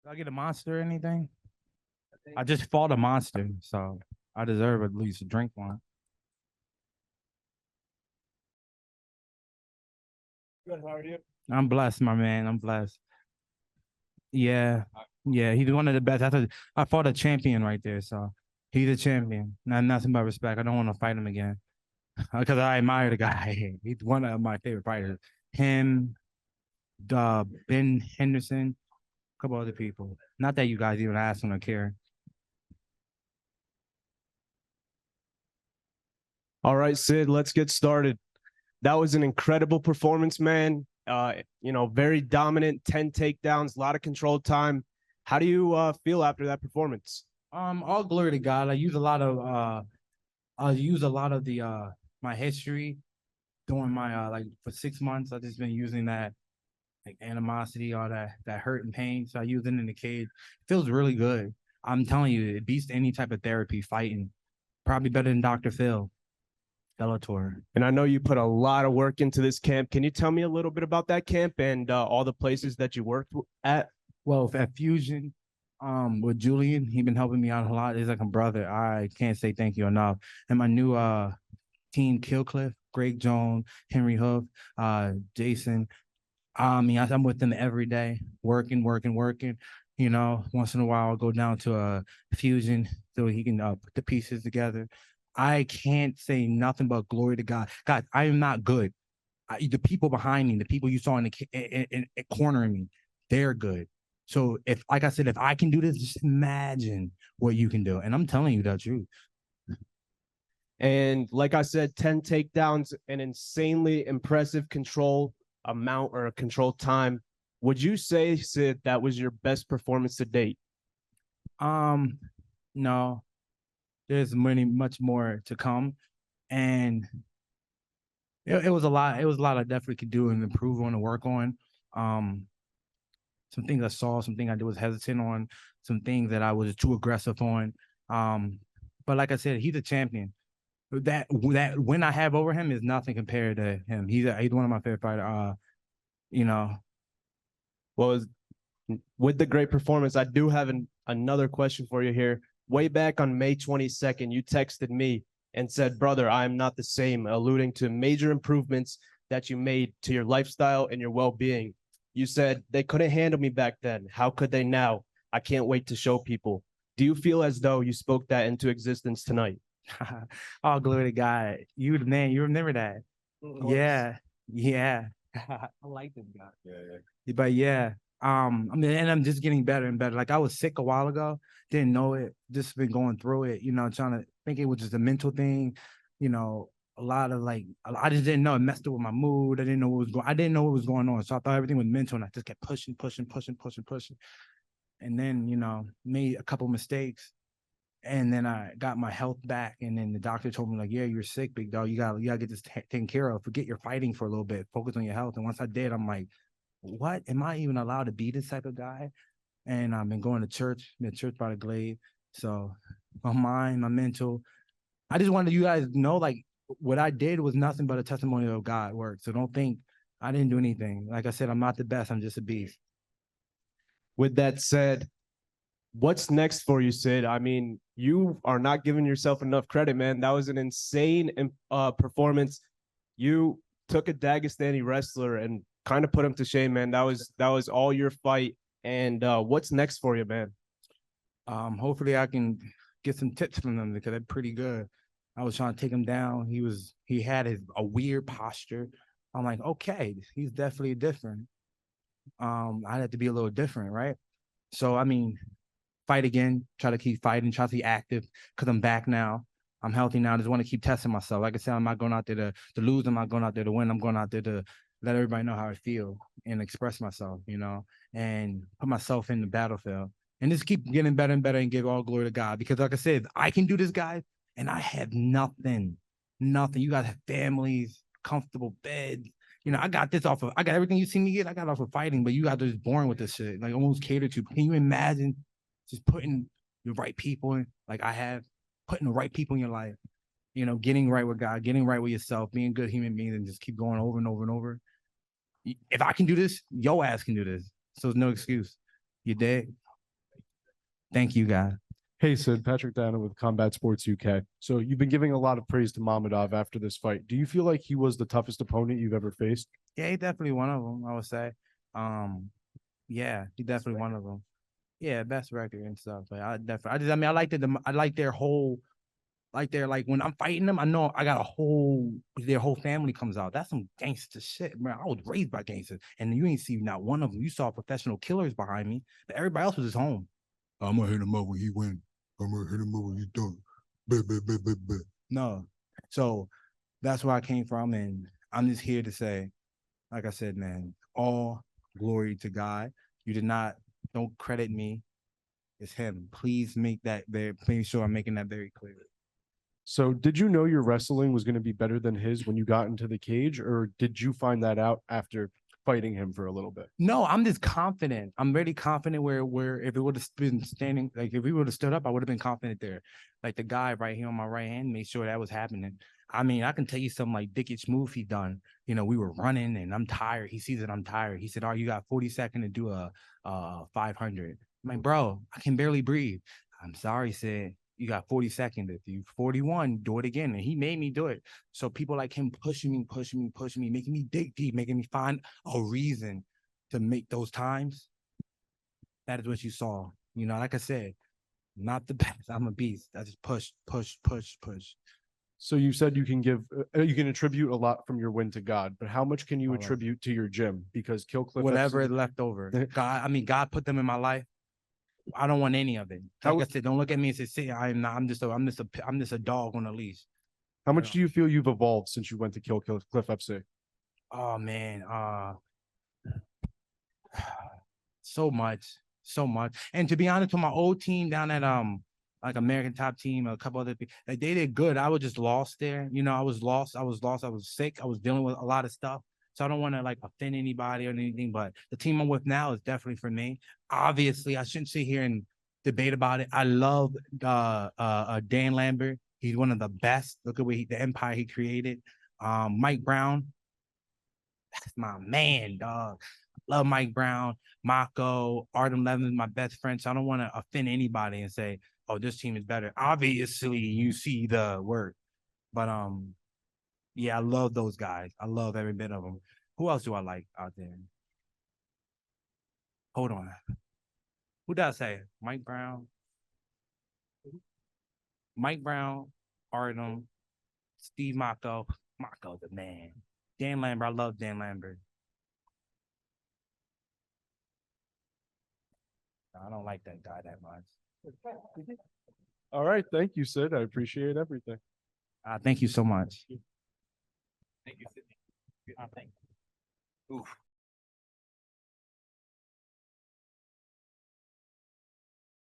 Did I get a monster or anything? I just fought a monster, so I deserve at least to drink one. Good, how are you? I'm blessed, my man. I'm blessed. Yeah, yeah. He's one of the best. I fought a champion right there, so he's a champion. Not nothing but respect. I don't want to fight him again because I admire the guy. He's one of my favorite fighters. Him, Ben Henderson, a couple other people. Not that you guys even ask him or care. All right, Sid, let's get started. That was an incredible performance, man. Very dominant, 10 takedowns, a lot of controlled time. How do you feel after that performance? All glory to God. I use a lot of the my history during my like for 6 months. I just been using that like animosity, all that hurt and pain. So I use it in the cage. It feels really good. I'm telling you, it beats any type of therapy fighting. Probably better than Dr. Phil, Bellator. And I know you put a lot of work into this camp. Can you tell me a little bit about that camp and all the places that you worked at? Well, at Fusion, with Julian, he been helping me out a lot. He's like a brother. I can't say thank you enough. And my new team, Killcliff, Greg Jones, Henry Hoof, Jason. I mean, I'm with them every day, working, working, working. You know, once in a while, I'll go down to a Fusion so he can put the pieces together. I can't say nothing but glory to God. God, I am not good. The people behind me, the people you saw in cornering me, they're good. So if, like I said, if I can do this, just imagine what you can do. And I'm telling you the truth. And like I said, 10 takedowns, an insanely impressive control amount or a control time. Would you say, Sid, that was your best performance to date? Um, no, there's much more to come, and it was a lot. It was a lot I definitely could do and improve on and work on. Um, some things I saw, some things I was hesitant on, some things that I was too aggressive on. But like I said, he's a champion. That win I have over him is nothing compared to him. He's one of my favorite fighters. You know, Well, with the great performance, I do have another question for you here. Way back on May 22nd, you texted me and said, "Brother, I am not the same," alluding to major improvements that you made to your lifestyle and your well-being. You said they couldn't handle me back then. How could they now? I can't wait to show people. Do you feel as though you spoke that into existence tonight? all glory to God. You the man. You remember that? Yeah, yeah. I like this guy. But yeah, I mean, and I'm just getting better and better. Like I was sick a while ago, didn't know it, just been going through it, you know, trying to think it was just a mental thing, you know, a lot of like I just didn't know it messed up with my mood. I didn't know what was going on. So I thought everything was mental and I just kept pushing, pushing, pushing, pushing, pushing. And then, you know, made a couple mistakes. And then I got my health back, and then the doctor told me like, "Yeah, you're sick, big dog. You gotta get this taken care of. Forget your fighting for a little bit. Focus on your health." And once I did, I'm like, what? Am I even allowed to be this type of guy? And I've been going to church, been church by the Glade. So my mind, my mental. I just wanted you guys to know like what I did was nothing but a testimony of God work. So don't think I didn't do anything. Like I said, I'm not the best. I'm just a beast. With that said, what's next for you, Sid? I mean, you are not giving yourself enough credit, man. That was an insane performance. You took a Dagestani wrestler and kind of put him to shame, man. That was all your fight. And what's next for you, man? Hopefully I can get some tips from them because they're pretty good. I was trying to take him down. He had a weird posture. I'm like, okay, he's definitely different. I had to be a little different, right? So I mean, fight again, try to keep fighting, try to be active because I'm back now. I'm healthy now. I just want to keep testing myself. Like I said, I'm not going out there to lose. I'm not going out there to win. I'm going out there to let everybody know how I feel and express myself, you know, and put myself in the battlefield. And just keep getting better and better and give all glory to God. Because like I said, I can do this, guys, and I have nothing. Nothing. You guys have families, comfortable beds. You know, I got everything you see me get, I got off of fighting, but you guys are just born with this shit. Like almost catered to. Can you imagine just putting the right people in, like I have, putting the right people in your life, you know, getting right with God, getting right with yourself, being good human beings, and just keep going over and over and over. If I can do this, your ass can do this. So there's no excuse. You dig? Thank you, guys. Hey, Sid, Patrick Dana with Combat Sports UK. So you've been giving a lot of praise to Mamedov after this fight. Do you feel like he was the toughest opponent you've ever faced? Yeah, he definitely one of them, I would say. Yeah, he definitely one of them. Yeah, best record and stuff. But I like I like their whole, like when I'm fighting them, I know I got their whole family comes out. That's some gangster shit, man. I was raised by gangsters, and you ain't see not one of them. You saw professional killers behind me, but everybody else was just home. I'm gonna hit him up when he win. I'm gonna hit him up when he done. Bet. No, so that's where I came from, and I'm just here to say, like I said, man, all glory to God. You did not, don't credit me. It's him. Please make that very, make sure I'm making that very clear. So did you know your wrestling was going to be better than his when you got into the cage, or did you find that out after fighting him for a little bit? No, I'm just confident. I'm really confident where if it would have been standing, like if we would have stood up, I would have been confident there. Like the guy right here on my right hand made sure that was happening. I mean, I can tell you something like dickish move he done. You know, we were running and I'm tired. He sees that I'm tired. He said, "Oh, you got 40 seconds to do a 500." I'm like, "Bro, I can barely breathe." "I'm sorry," said. "You got 40 seconds. If you 41, do it again." And he made me do it. So people like him pushing me, making me dig deep, making me find a reason to make those times. That is what you saw. You know, like I said, not the best. I'm a beast. I just push. So you said you can you can attribute a lot from your win to God, but how much can you All right. attribute to your gym? Because Killcliff Whatever FC is left over. God put them in my life. I don't want any of it. Like I said, don't look at me and say, "See, I'm not. I'm just a dog on a leash." How much do you feel you've evolved since you went to Killcliff FC? Oh man, so much. And to be honest, with my old team down at like American Top Team, a couple other people, like they did good. I was just lost there. You know, I was lost. I was sick. I was dealing with a lot of stuff. So I don't want to like offend anybody or anything, but the team I'm with now is definitely for me. Obviously, I shouldn't sit here and debate about it. I love Dan Lambert. He's one of the best. Look at the empire he created. Mike Brown, that's my man, dog. Love Mike Brown, Mako, Artem Levin is my best friend. So I don't want to offend anybody and say, "Oh, this team is better." Obviously, you see the work, but yeah, I love those guys. I love every bit of them. Who else do I like out there? Hold on. Who did I say? Mike Brown, Artem, Steve Mako. Mako's the man. Dan Lambert. I love Dan Lambert. I don't like that guy that much. All right. Thank you, Sid. I appreciate everything. Thank you so much. Thank you, Sidney. Thank you. Oof.